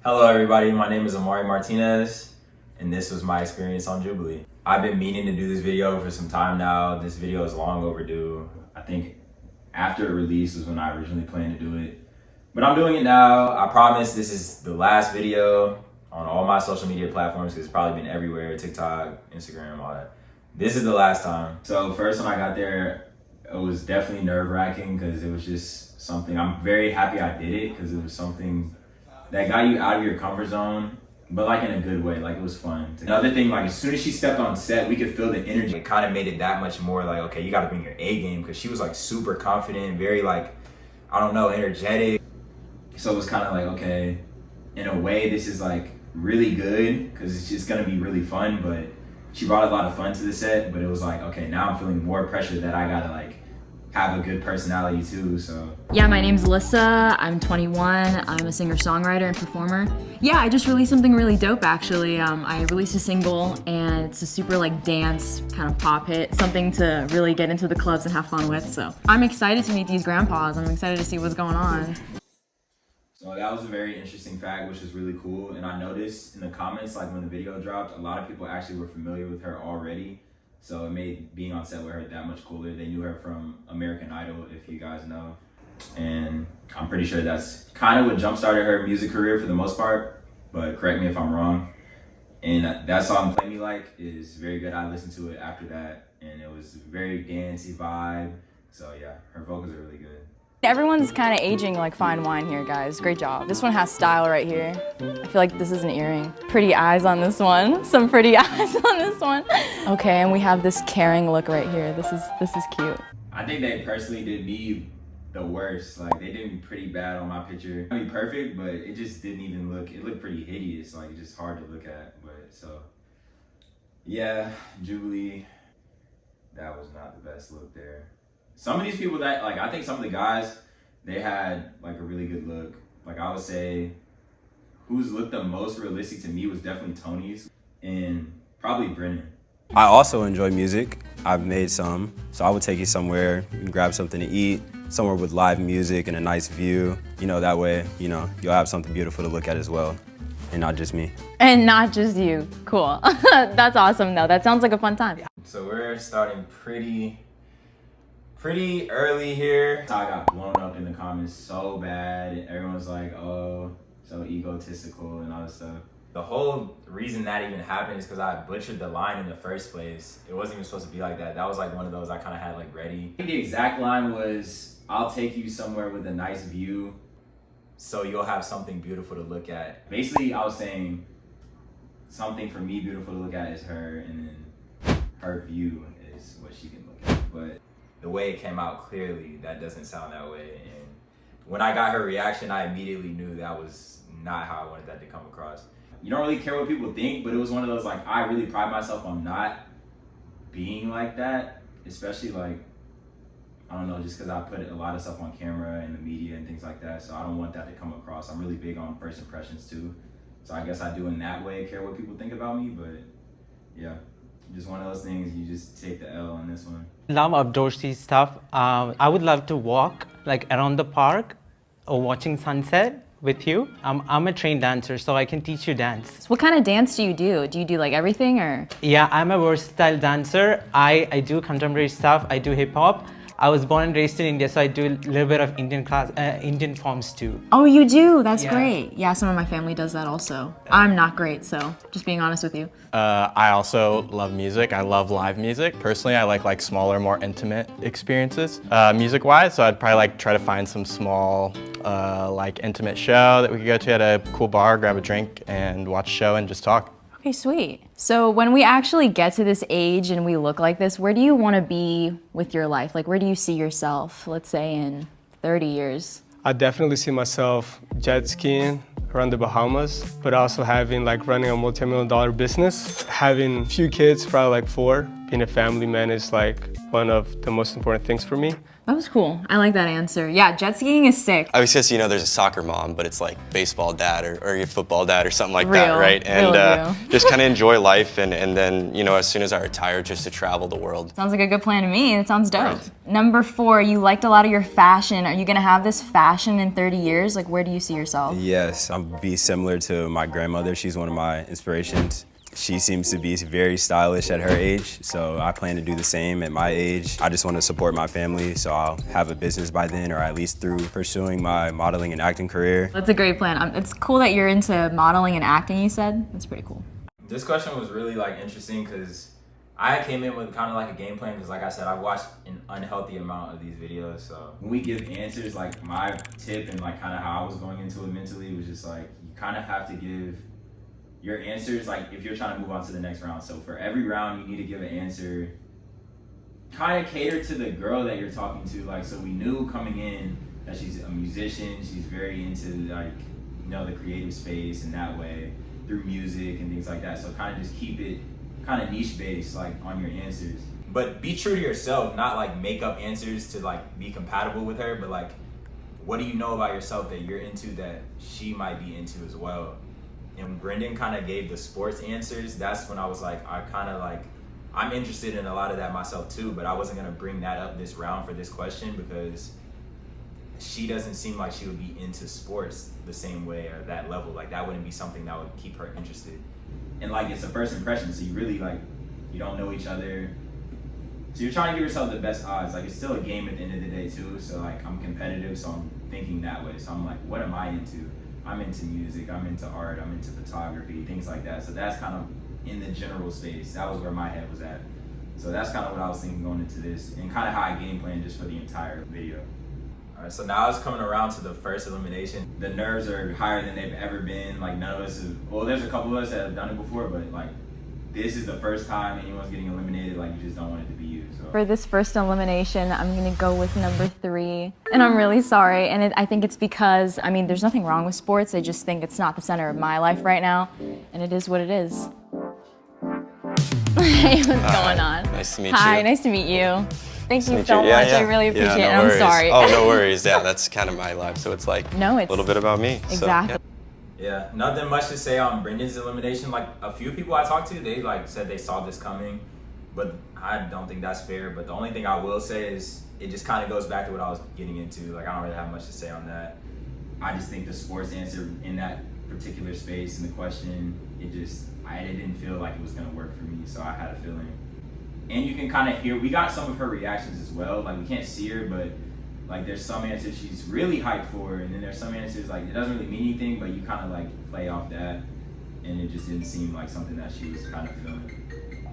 Hello everybody, my name is Amari Martinez, and this was my experience on Jubilee. I've been meaning to do this video for some time now. This video is long overdue. I think after it released was when I originally planned to do it. But I'm doing it now. I promise this is the last video on all my social media platforms because it's probably been everywhere, TikTok, Instagram, all that. This is the last time. So first when I got there, it was definitely nerve-wracking because it was just something. I'm very happy I did it because it was something that got you out of your comfort zone, but like in a good way, like it was fun. Another thing, like as soon as she stepped on set, we could feel the energy. It kind of made it that much more like, okay, you gotta bring your A game, because she was like super confident, very like, I don't know, energetic. So it was kind of like, okay, in a way this is like really good because it's just gonna be really fun, but she brought a lot of fun to the set, but it was like, okay, now I'm feeling more pressure that I gotta like have a good personality too, so. Yeah, my name's Alyssa, I'm 21, I'm a singer-songwriter and performer. Yeah, I just released something really dope actually. I released a single and it's a super like dance kind of pop hit, something to really get into the clubs and have fun with, so. I'm excited to meet these grandpas, I'm excited to see what's going on. So that was a very interesting fact, which is really cool, and I noticed in the comments, like when the video dropped, a lot of people actually were familiar with her already. So it made being on set with her that much cooler. They knew her from American Idol, if you guys know. And I'm pretty sure that's kind of what jump-started her music career for the most part, but correct me if I'm wrong. And that song, Play Me Like, is very good. I listened to it after that, and it was a very dancey vibe. So yeah, her vocals are really good. Everyone's kind of aging like fine wine here, guys. Great job. This one has style right here. I feel like this is an earring. Pretty eyes on this one. Some pretty eyes on this one. Okay, and we have this caring look right here. This is cute. I think they personally did me the worst. Like they did me pretty bad on my picture. I mean, perfect, but it just didn't even look. It looked pretty hideous. Like it's just hard to look at. But so, yeah, Jubilee. That was not the best look there. Some of these people that, like, I think some of the guys, they had, like, a really good look. Like, I would say, who's looked the most realistic to me was definitely Tony's and probably Brennan. I also enjoy music. I've made some, so I would take you somewhere, you can grab something to eat, somewhere with live music and a nice view. You know, that way, you know, you'll have something beautiful to look at as well, and not just me. And not just you. Cool. That's awesome, though. That sounds like a fun time. So we're starting pretty early here. I got blown up in the comments so bad. Everyone's like, oh, so egotistical and all this stuff. The whole reason that even happened is because I butchered the line in the first place. It wasn't even supposed to be like that. That was like one of those I kind of had like ready. I think the exact line was, I'll take you somewhere with a nice view so you'll have something beautiful to look at. Basically, I was saying something for me beautiful to look at is her, and then her view is what she can look at. But the way it came out, clearly that doesn't sound that way, and when I got her reaction, I immediately knew that was not how I wanted that to come across. You don't really care what people think, but it was one of those, like, I really pride myself on not being like that, especially like, I don't know, just because I put a lot of stuff on camera and the media and things like that, so I don't want that to come across. I'm really big on first impressions too, so I guess I do in that way care what people think about me, but yeah. Just one of those things, you just take the L on this one. Love outdoorsy stuff. I would love to walk like around the park or watching sunset with you. I'm a trained dancer, so I can teach you dance. What kind of dance do you do? Do you do like everything or? Yeah, I'm a versatile dancer. I do contemporary stuff, I do hip hop. I was born and raised in India, so I do a little bit of Indian forms too. Oh, you do? That's great. Yeah, some of my family does that also. I'm not great, so just being honest with you. I also love music. I love live music. Personally, I like smaller, more intimate experiences. Music-wise, so I'd probably like try to find some small, like intimate show that we could go to at a cool bar, grab a drink, and watch a show and just talk. Okay, sweet. So when we actually get to this age and we look like this, where do you want to be with your life? Like, where do you see yourself, let's say in 30 years? I definitely see myself jet skiing around the Bahamas, but also having like running a multi-million-dollar business, having a few kids, probably like 4, being a family man is like one of the most important things for me. That was cool. I like that answer. Yeah, jet skiing is sick. I was just, you know, there's a soccer mom, but it's like baseball dad or your football dad or something like that, Real, right? real And you. just kind of enjoy life and then, you know, as soon as I retire, just to travel the world. Sounds like a good plan to me. It sounds dope. Right. Number 4, you liked a lot of your fashion. Are you gonna have this fashion in 30 years? Like, where do you see yourself? Yes, I'll be similar to my grandmother. She's one of my inspirations. She seems to be very stylish at her age, so I plan to do the same at my age. I just want to support my family, so I'll have a business by then, or at least through pursuing my modeling and acting career. That's a great plan. It's cool that you're into modeling and acting, you said. That's pretty cool. This question was really like interesting because I came in with kind of like a game plan because like I said, I've watched an unhealthy amount of these videos. So when we give answers, like my tip and like kind of how I was going into it mentally was just like, you kind of have to give your answers, like if you're trying to move on to the next round. So for every round, you need to give an answer, kind of cater to the girl that you're talking to. Like, so we knew coming in that she's a musician, she's very into like, you know, the creative space in that way through music and things like that. So kind of just keep it kind of niche based, like on your answers. But be true to yourself, not like make up answers to like be compatible with her, but like, what do you know about yourself that you're into that she might be into as well? And when Brendan kind of gave the sports answers, that's when I was like, I'm interested in a lot of that myself too, but I wasn't gonna bring that up this round for this question because she doesn't seem like she would be into sports the same way or that level. Like that wouldn't be something that would keep her interested. And like, it's a first impression, so you really like, you don't know each other. So you're trying to give yourself the best odds. Like, it's still a game at the end of the day too, so like I'm competitive, so I'm thinking that way. So I'm like, what am I into? I'm into music, I'm into art, I'm into photography, things like that. So that's kind of in the general space. That was where my head was at. So that's kind of what I was thinking going into this and kind of how I game planned just for the entire video. All right, so now it's coming around to the first elimination. The nerves are higher than they've ever been. Like none of us have, well, there's a couple of us that have done it before, but like this is the first time anyone's getting eliminated. Like you just don't want it to be you. So. For this first elimination, I'm gonna go with number 3. And I'm really sorry, and I think it's because, I mean, there's nothing wrong with sports. I just think it's not the center of my life right now, and it is what it is. Hey, what's going on? Nice to meet you. Hi, nice to meet you. Thank you so much. Yeah. I really appreciate no it. I'm worries. sorry. Oh, no worries. Yeah, that's kind of my life. So it's like No, a it's little bit about me. exactly. So, Yeah, nothing much to say on Brendan's elimination. Like a few people I talked to, they like said they saw this coming, but I don't think that's fair. But the only thing I will say is it just kind of goes back to what I was getting into. Like I don't really have much to say on that. I just think the sports answer in that particular space in the question, it didn't feel like it was gonna work for me. So I had a feeling. And you can kind of hear, we got some of her reactions as well. Like we can't see her, but like there's some answers she's really hyped for, and then there's some answers like it doesn't really mean anything, but you kind of like play off that, and it just didn't seem like something that she was kind of feeling.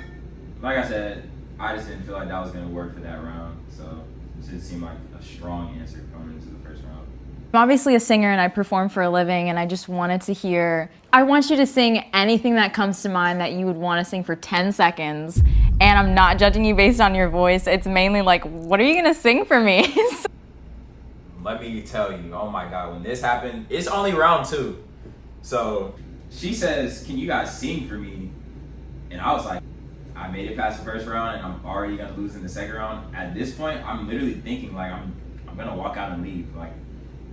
Like I said, I just didn't feel like that was gonna work for that round, so it didn't seem like a strong answer coming into the first round. I'm obviously a singer and I perform for a living, and I just wanted to hear, I want you to sing anything that comes to mind that you would want to sing for 10 seconds, and I'm not judging you based on your voice. It's mainly like, what are you gonna sing for me? Let me tell you, oh my God, when this happened, it's only round 2. So she says, can you guys sing for me? And I was like, I made it past the first round and I'm already gonna lose in the second round. At this point, I'm literally thinking like I'm gonna walk out and leave. Like,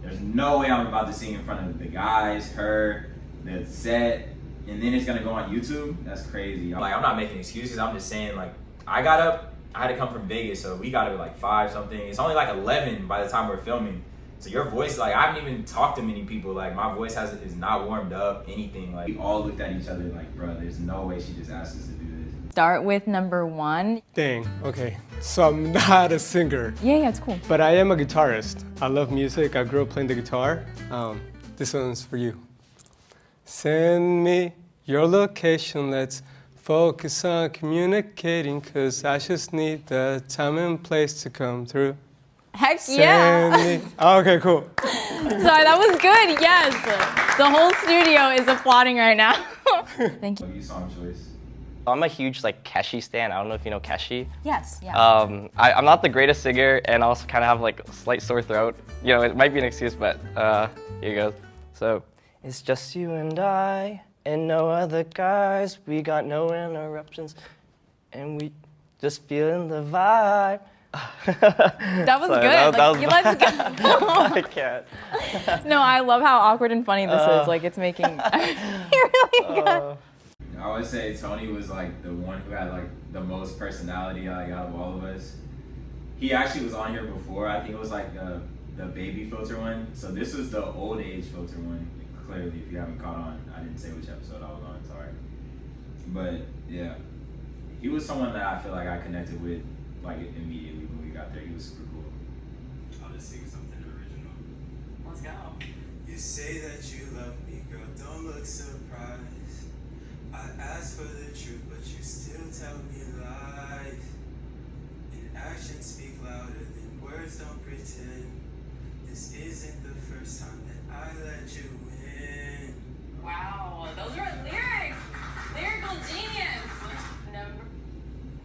there's no way I'm about to sing in front of the guys, her, the set, and then it's gonna go on YouTube. That's crazy. I'm not making excuses. I'm just saying, like, I got up, I had to come from Vegas, so we got up at like 5 something. It's only like 11 by the time we're filming. So your voice, like, I haven't even talked to many people. Like, my voice is not warmed up, anything. Like, we all looked at each other like, bro, there's no way she just asked us to do this. Start with number 1. Dang, okay. So I'm not a singer, Yeah, it's cool. but I am a guitarist. I love music. I grew up playing the guitar. This one's for you. Send me your location. Let's focus on communicating, 'cause I just need the time and place to come through. Heck Send yeah. me. Oh, okay, cool. Sorry, that was good, yes. The whole studio is applauding right now. Thank you. What you song choice? I'm a huge like Keshi stan. I don't know if you know Keshi. Yes, yeah. I'm not the greatest singer, and I also kind of have like a slight sore throat. You know, it might be an excuse, but here goes. So it's just you and I, and no other guys. We got no interruptions, and we just feeling the vibe. That was Sorry, good. that Like, was you let's go. I can't. No, I love how awkward and funny this is. Like, it's making you're really good. I would say Tony was like the one who had like the most personality like out of all of us. He actually was on here before. I think it was like the baby filter one. So this was the old age filter one. Clearly, if you haven't caught on, I didn't say which episode I was on. Sorry, but yeah, he was someone that I feel like I connected with like immediately when we got there. He was super cool. I'll just sing something original. Let's go. You say that you love me, girl, don't look surprised. I ask for the truth, but you still tell me lies. And actions speak louder than words, don't pretend. This isn't the first time that I let you in. Wow, those are lyrics. Lyrical genius. Number.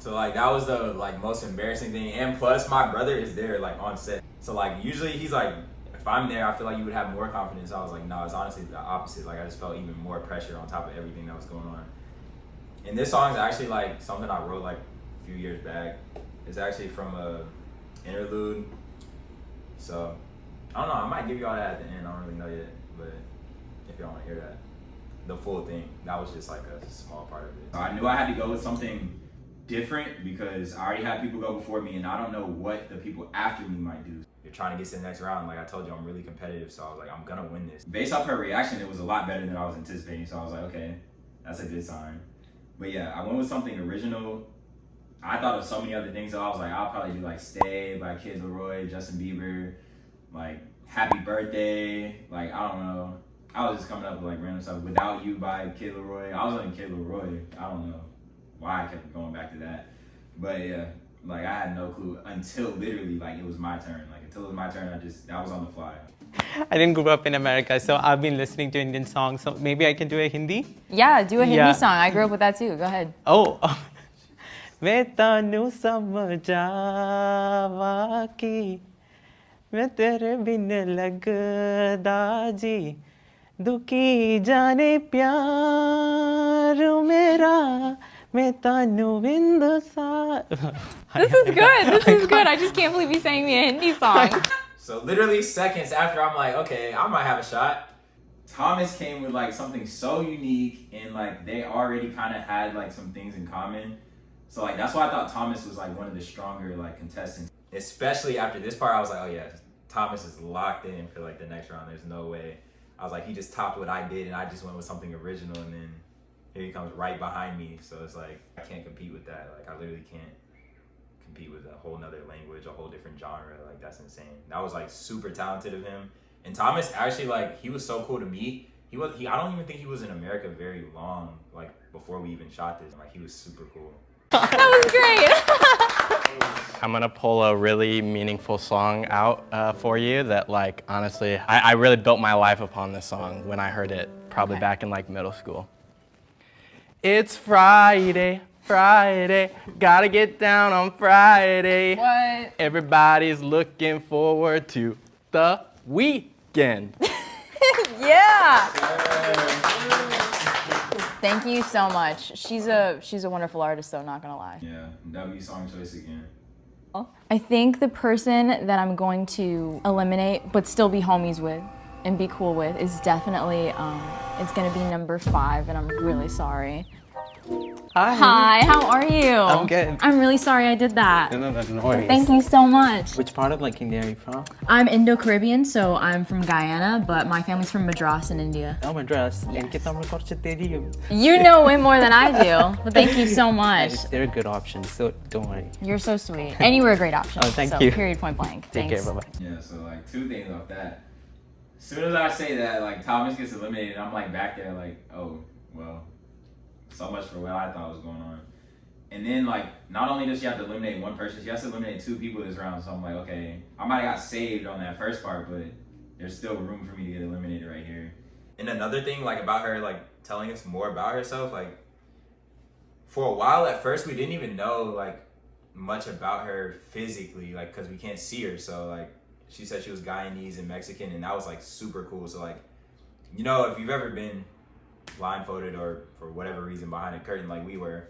So like that was the like most embarrassing thing, and plus my brother is there like on set. So like usually he's like, if I'm there, I feel like you would have more confidence. I was like, no, it's honestly the opposite. Like I just felt even more pressure on top of everything that was going on. And this song is actually like something I wrote like a few years back. It's actually from a interlude. So I don't know. I might give y'all that at the end. I don't really know yet, but if y'all want to hear that, the full thing, that was just like a small part of it. So I knew I had to go with something different because I already had people go before me, and I don't know what the people after me might do. You're trying to get to the next round. Like I told you, I'm really competitive, so I was like, I'm gonna win this. Based off her reaction, it was a lot better than I was anticipating. So I was like, okay, that's a good sign. But yeah, I went with something original. I thought of so many other things, so I was like, I'll probably do like Stay by Kid Laroi, Justin Bieber, like Happy Birthday, like I don't know. I was just coming up with like random stuff. Without You by Kid Laroi. I was on Kid Laroi. I don't know why I kept going back to that. But yeah, like I had no clue until literally like it was my turn. Like until it was my turn, that was on the fly. I didn't grow up in America, so I've been listening to Indian songs. So maybe I can do a Hindi. Yeah, do a Hindi Yeah. song. I grew up with that too. Go ahead. Oh. मैं तानू समझावा कि मैं तेरे बिन लगदा जी दुखी जाने प्यार मेरा मैं तानू बिंद सा. This is good. This is good. I just can't believe you sang me a Hindi song. So literally seconds after, I'm like, okay, I might have a shot. Thomas came with like something so unique, and like they already kind of had like some things in common. So like that's why I thought Thomas was like one of the stronger like contestants. Especially after this part, I was like, oh yeah, Thomas is locked in for like the next round. There's no way. I was like, he just topped what I did, and I just went with something original, and then here he comes right behind me. So it's like I can't compete with that. Like I literally can't compete with a whole nother language, a whole different genre. Like that's insane. That was like super talented of him. And Thomas actually, like, he was so cool to meet. I don't even think he was in America very long, like before we even shot this. Like he was super cool. That was great. I'm gonna pull a really meaningful song out for you that, like, honestly, I really built my life upon this song when I heard it, probably back in like middle school. It's Friday, Friday, gotta get down on Friday. What? Everybody's looking forward to the weekend. Yeah. Thank you so much. She's a wonderful artist, though, not gonna lie. Yeah, W song choice again. I think the person that I'm going to eliminate, but still be homies with and be cool with, is definitely, it's gonna be number 5, and I'm really sorry. Hi, how are you? I'm good. I'm really sorry I did that. No worries. Thank you so much. Which part of like India are you from? I'm Indo-Caribbean, so I'm from Guyana, but my family's from Madras in India. Oh, Madras. You know way more than I do, but thank you so much. They're a good option, so don't worry. You're so sweet. And you were a great option. Oh, thank so, you. Period, point blank. Take Thanks. care, bye-bye. Yeah, so like 2 things off that. As soon as I say that, like Thomas gets eliminated, I'm like back there like, oh, well, so much for what I thought was going on. And then like, not only does she have to eliminate one person, she has to eliminate 2 people this round. So I'm like, okay, I might have got saved on that first part, but there's still room for me to get eliminated right here. And another thing like about her, like telling us more about herself, like for a while at first we didn't even know like much about her physically, like because we can't see her. So like she said she was Guyanese and Mexican, and that was like super cool. So like, you know, if you've ever been blindfolded or for whatever reason behind a curtain like we were,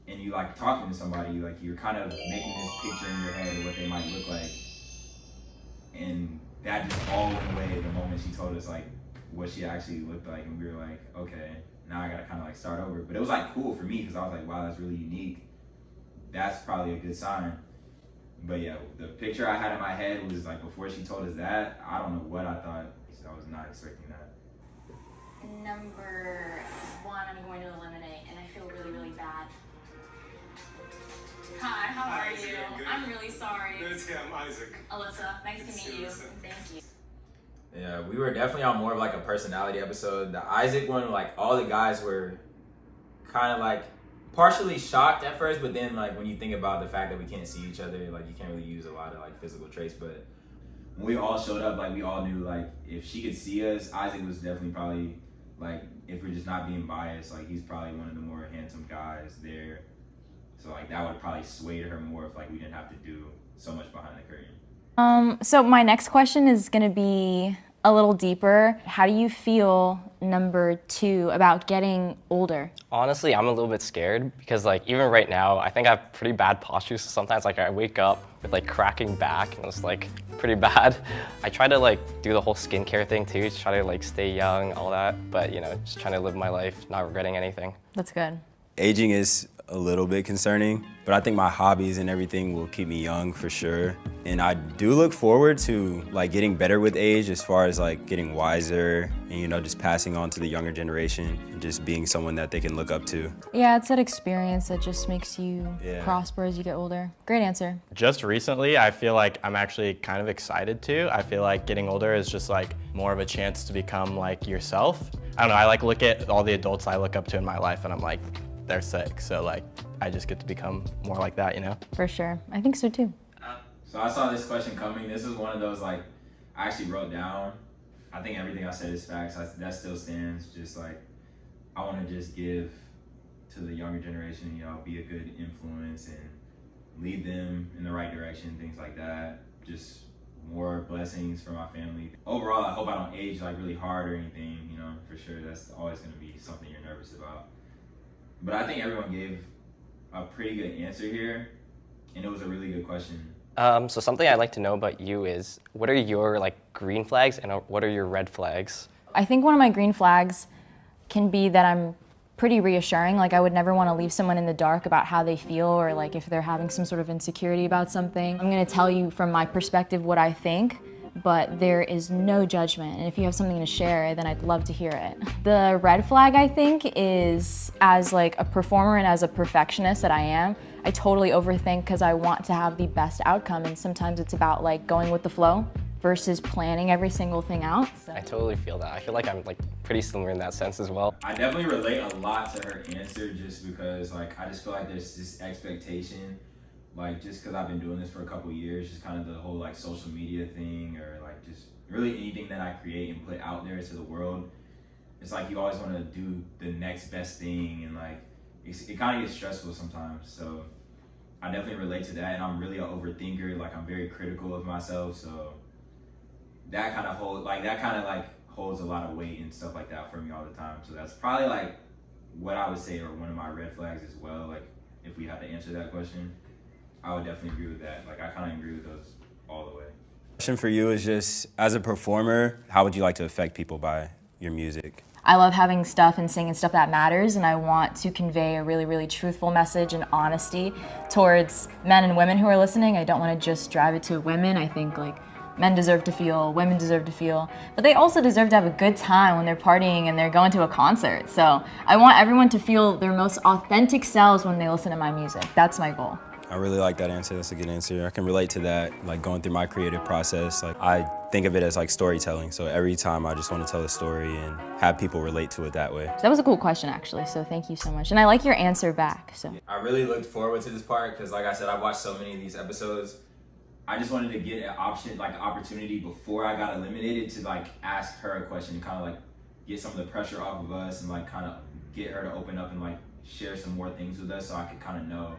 and you like talking to somebody, like you're kind of making this picture in your head of what they might look like. And that just all went away the moment she told us like what she actually looked like, and we were like, okay, now I gotta kind of like start over. But it was like cool for me because I was like, wow, that's really unique. That's probably a good sign. But yeah, the picture I had in my head was like before she told us that, I don't know what I thought. So I was not expecting that. Number 1, I'm going to eliminate, and I feel really, really bad. Hi, how are you? I'm really sorry. I'm Isaac. Alyssa, nice to meet you. Thank you. Yeah, we were definitely on more of like a personality episode. The Isaac one, like all the guys were kind of like partially shocked at first, but then like when you think about the fact that we can't see each other, like you can't really use a lot of like physical traits. But when we all showed up, like we all knew like if she could see us, Isaac was definitely probably like, if we're just not being biased, like he's probably one of the more handsome guys there. So like that would probably sway her more if like we didn't have to do so much behind the curtain. So my next question is gonna be a little deeper. How do you feel, number 2, about getting older? Honestly, I'm a little bit scared because like even right now, I think I have pretty bad posture. So sometimes like I wake up with like cracking back and it's like pretty bad. I try to like do the whole skincare thing too, to try to like stay young, all that. But you know, just trying to live my life, not regretting anything. That's good. Aging is a little bit concerning, but I think my hobbies and everything will keep me young for sure. And I do look forward to like getting better with age as far as like getting wiser and, you know, just passing on to the younger generation and just being someone that they can look up to. Yeah, it's that experience that just makes you prosper as you get older. Great answer. Just recently, I feel like I'm actually kind of excited too. I feel like getting older is just like more of a chance to become like yourself. I don't know, I like look at all the adults I look up to in my life and I'm like, they're sick. So like, I just get to become more like that, you know? For sure. I think so too. So I saw this question coming. This is one of those like, I actually wrote down, I think everything I said is facts. That still stands. Just like, I want to just give to the younger generation, you know, be a good influence and lead them in the right direction, things like that. Just more blessings for my family. Overall, I hope I don't age like really hard or anything, you know, for sure. That's always going to be something you're nervous about. But I think everyone gave a pretty good answer here, and it was a really good question. So something I'd like to know about you is, what are your like green flags and what are your red flags? I think one of my green flags can be that I'm pretty reassuring. Like I would never want to leave someone in the dark about how they feel or like if they're having some sort of insecurity about something. I'm going to tell you from my perspective what I think, but there is no judgment. And if you have something to share, then I'd love to hear it. The red flag, I think, is as like a performer and as a perfectionist that I am, I totally overthink because I want to have the best outcome. And sometimes it's about like going with the flow versus planning every single thing out. So. I totally feel that. I feel like I'm like pretty similar in that sense as well. I definitely relate a lot to her answer just because like, I just feel like there's this expectation, like just because I've been doing this for a couple years, just kind of the whole like social media thing or like just really anything that I create and put out there to the world. It's like you always want to do the next best thing and like, it kind of gets stressful sometimes. So I definitely relate to that, and I'm really an overthinker. Like I'm very critical of myself, so that kind of holds a lot of weight and stuff like that for me all the time. So that's probably like what I would say are one of my red flags as well. Like if we had to answer that question, I would definitely agree with that. Like I kind of agree with those all the way. Question for you is just, as a performer, how would you like to affect people by your music? I love having stuff and singing stuff that matters, and I want to convey a really, really truthful message and honesty towards men and women who are listening. I don't want to just drive it to women. I think like men deserve to feel, women deserve to feel, but they also deserve to have a good time when they're partying and they're going to a concert. So I want everyone to feel their most authentic selves when they listen to my music. That's my goal. I really like that answer. That's a good answer. I can relate to that, like going through my creative process. Like I think of it as like storytelling. So every time I just want to tell a story and have people relate to it that way. That was a cool question actually, so thank you so much. And I like your answer back, so. I really looked forward to this part because like I said, I've watched so many of these episodes. I just wanted to get an opportunity before I got eliminated to like ask her a question and kind of like get some of the pressure off of us and like kind of get her to open up and like share some more things with us so I could kind of know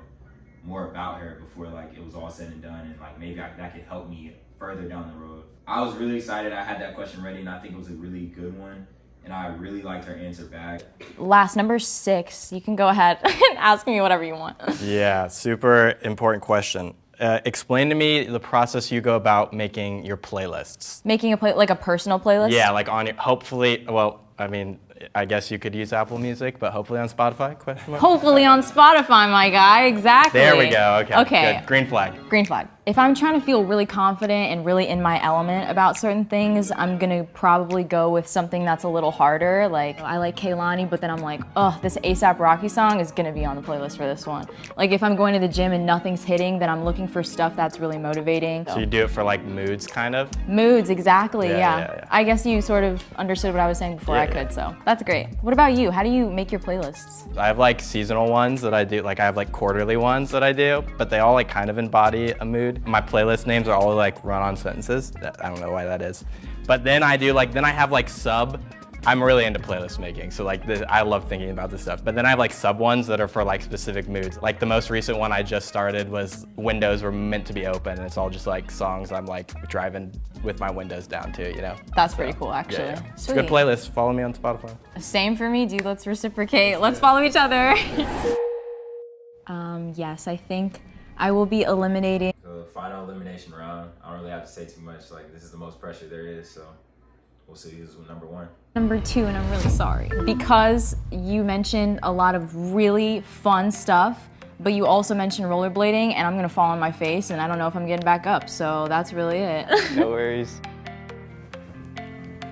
more about her before like it was all said and done, and like maybe that could help me further down the road. I was really excited. I had that question ready and I think it was a really good one. and I really liked her answer back. Last, number 6. You can go ahead and ask me whatever you want. Yeah, super important question. Explain to me the process you go about making your playlists. Making like a personal playlist? Yeah, like on your, hopefully, well, I mean, I guess you could use Apple Music, but hopefully on Spotify, question mark? Hopefully on Spotify, my guy, exactly. There we go, okay. Okay. Good. Green flag. Green flag. If I'm trying to feel really confident and really in my element about certain things, I'm gonna probably go with something that's a little harder. Like, I like Kehlani, but then I'm like, oh, this A$AP Rocky song is gonna be on the playlist for this one. Like, if I'm going to the gym and nothing's hitting, then I'm looking for stuff that's really motivating. So you do it for like moods, kind of? Moods, exactly, Yeah, yeah. yeah, yeah. I guess you sort of understood what I was saying before Yeah, I could, yeah. so that's great. What about you? How do you make your playlists? I have like seasonal ones that I do, like I have like quarterly ones that I do, but they all like kind of embody a mood. My playlist names are all like run-on sentences. I don't know why that is. But then I do like, then I have like I'm really into playlist making, so like I love thinking about this stuff. But then I have like sub ones that are for like specific moods. Like the most recent one I just started was windows were meant to be open, and it's all just like songs I'm like driving with my windows down to, you know? That's pretty cool, actually. Yeah, yeah. It's a Sweet. good playlist. Follow me on Spotify. Same for me, dude. Let's reciprocate. Let's follow each other. Yes, I think I will be eliminating. So the final elimination round, I don't really have to say too much. Like, this is the most pressure there is, so we'll see who's number 1. Number 2, and I'm really sorry. Because you mentioned a lot of really fun stuff, but you also mentioned rollerblading, and I'm gonna fall on my face, and I don't know if I'm getting back up, so that's really it. No worries.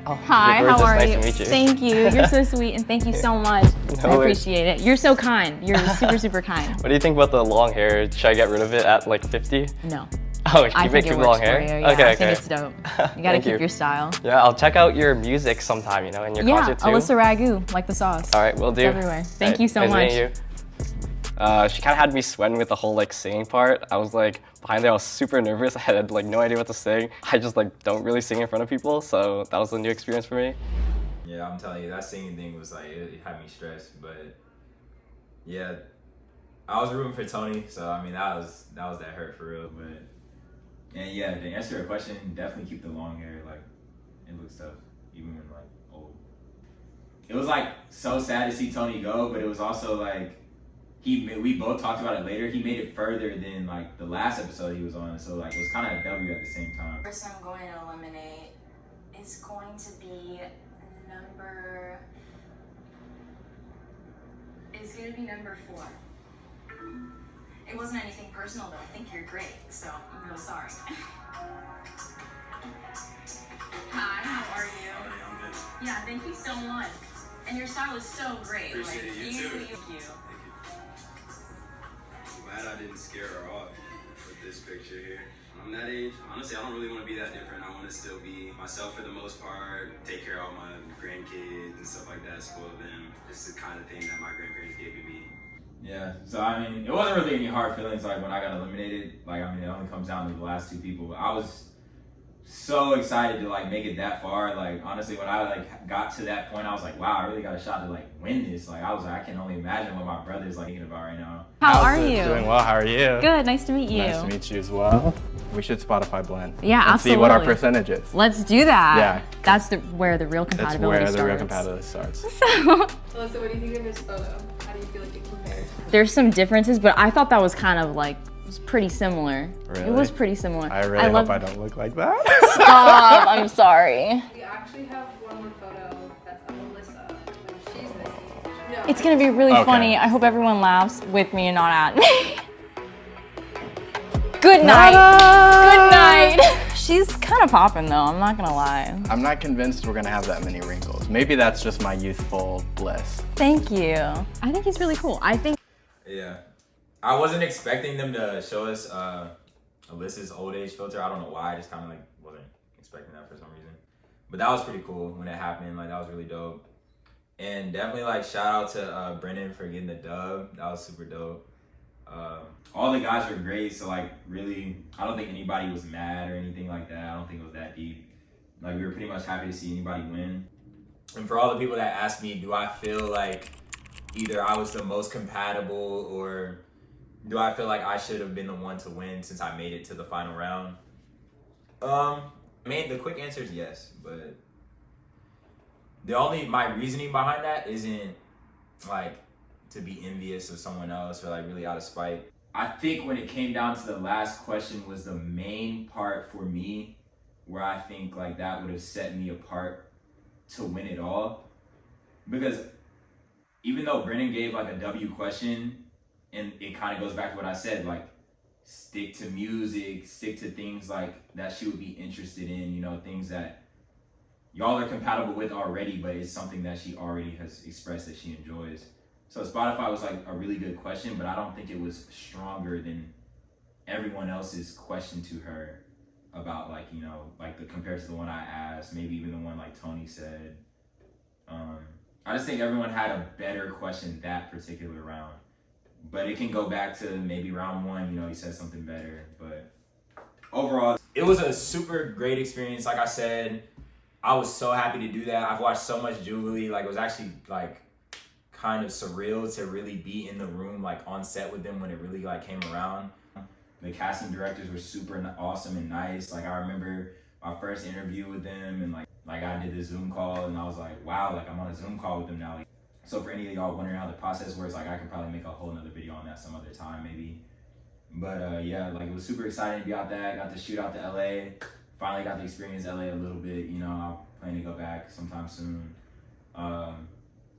Oh, Hi, Gorgeous. how are Nice you? to meet you. Thank you. You're so sweet, and thank you so much. I No worries. appreciate it. You're so kind. You're super, super kind. What do you think about the long hair? Should I get rid of it at like 50? No. Oh, should I you think make it keep works long for hair? you. Yeah, Okay, I okay. think it's dope. You gotta Thank keep you. your style. Yeah, I'll check out your music sometime, you know, and your Yeah, concert too. Alyssa Raghu, like the sauce. All right, we'll do. It's everywhere. Thank you so nice much. meeting you. She kind of had me sweating with the whole like singing part. I was like behind there, I was super nervous. I had like no idea what to sing. I just like don't really sing in front of people, so that was a new experience for me. Yeah, I'm telling you, that singing thing was like, it had me stressed, but yeah, I was rooting for Tony, so I mean, that was that hurt for real, but, and yeah, to answer your question, definitely keep the long hair, like, it looks tough, even when like old. It was like so sad to see Tony go, but it was also like, we both talked about it later, he made it further than like the last episode he was on, so like, it was kind of a W at the same time. The person I'm going to eliminate is going to be number 4. It wasn't anything personal though. I think you're great, so I'm real sorry. Hi, how are you? I'm good. Yeah, thank you so much. And your style is so great. Appreciate it. You too. Thank you. Thank you. I'm glad I didn't scare her off with this picture here. I'm that age. Honestly, I don't really want to be that different. I want to still be myself for the most part, take care of all my grandkids and stuff like that, spoil them. Just the kind of thing that my grandparents gave to me. Yeah, so I mean, it wasn't really any hard feelings like when I got eliminated. Like, I mean, it only comes down to the last 2 people. But I was so excited to like make it that far. Like, honestly, when I like got to that point, I was like, wow, I really got a shot to like win this. Like, I was like, I can only imagine what my brother's like thinking about right now. How How's are it? you? Doing well, how are you? Good, nice to meet you. Nice to meet you as well. We should Spotify blend. Yeah, and see what our absolutely. percentage is. Let's do that. Yeah. That's where the real That's compatibility where the real starts. compatibility starts. Alyssa, what do you think of this photo? How do you feel like it compares? There's some differences, but I thought that was kind of like, it was pretty similar. Really? It was pretty similar. I really love- hope I don't look like that. Stop, I'm sorry. We actually have one more photo that's of Alyssa when she's this age. No, It's gonna be really Okay. funny. I hope everyone laughs with me and not at me. Good night. Good night. She's kind of popping though, I'm not gonna lie. I'm not convinced we're gonna have that many wrinkles. Maybe that's just my youthful bliss. Thank you. I think he's really cool. I think Yeah, I wasn't expecting them to show us Alyssa's old age filter. I don't know why. I just kind of like wasn't expecting that for some reason. But that was pretty cool when it happened. Like, that was really dope. And definitely like shout out to Brennan for getting the dub. That was super dope. All the guys were great, so like really, I don't think anybody was mad or anything like that. I don't think it was that deep. Like, we were pretty much happy to see anybody win. And for all the people that asked me, do I feel like either I was the most compatible or do I feel like I should have been the one to win since I made it to the final round? The quick answer is yes, but my reasoning behind that isn't like to be envious of someone else or like really out of spite. I think when it came down to the last question was the main part for me where I think like that would have set me apart to win it all. Because even though Brennan gave like a W question, and it kind of goes back to what I said, like stick to music, stick to things like that she would be interested in, you know, things that y'all are compatible with already, but it's something that she already has expressed that she enjoys. So Spotify was like a really good question, but I don't think it was stronger than everyone else's question to her about like, you know, like the compared to the one I asked, maybe even the one like Tony said. I just think everyone had a better question that particular round. But it can go back to maybe round one, you know, he said something better. But overall, it was a super great experience. Like I said, I was so happy to do that. I've watched so much Jubilee. Like, it was actually like kind of surreal to really be in the room, like on set with them when it really like came around. The casting directors were super awesome and nice. Like, I remember my first interview with them, and like I did the Zoom call, and I was like, wow, like I'm on a Zoom call with them now. Like, so for any of y'all wondering how the process works, like I could probably make a whole nother video on that some other time maybe. But yeah, like it was super exciting to be out there. Got to shoot out to LA. Finally got to experience LA a little bit. You know, I plan to go back sometime soon.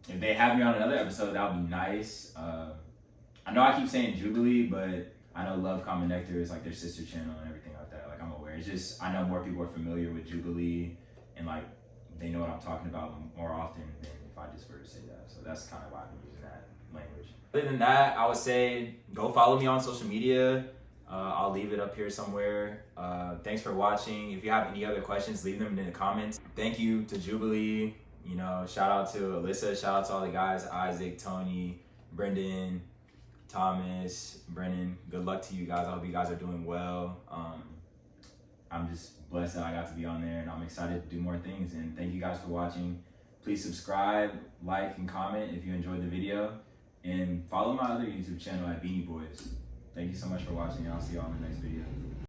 If they have me on another episode, that would be nice. I know I keep saying Jubilee, but I know Love Common Nectar is like their sister channel and everything like that. Like, I'm aware. It's just, I know more people are familiar with Jubilee and like they know what I'm talking about more often than if I just were to say that. So that's kind of why I've been using that language. Other than that, I would say go follow me on social media. I'll leave it up here somewhere. Thanks for watching. If you have any other questions, leave them in the comments. Thank you to Jubilee. You know, shout out to Alyssa. Shout out to all the guys, Isaac, Tony, Brendan, Thomas, Brennan. Good luck to you guys. I hope you guys are doing well. I'm just blessed that I got to be on there, and I'm excited to do more things. And thank you guys for watching. Please subscribe, like, and comment if you enjoyed the video. And follow my other YouTube channel at Beanie Boys. Thank you so much for watching, and I'll see y'all in the next video.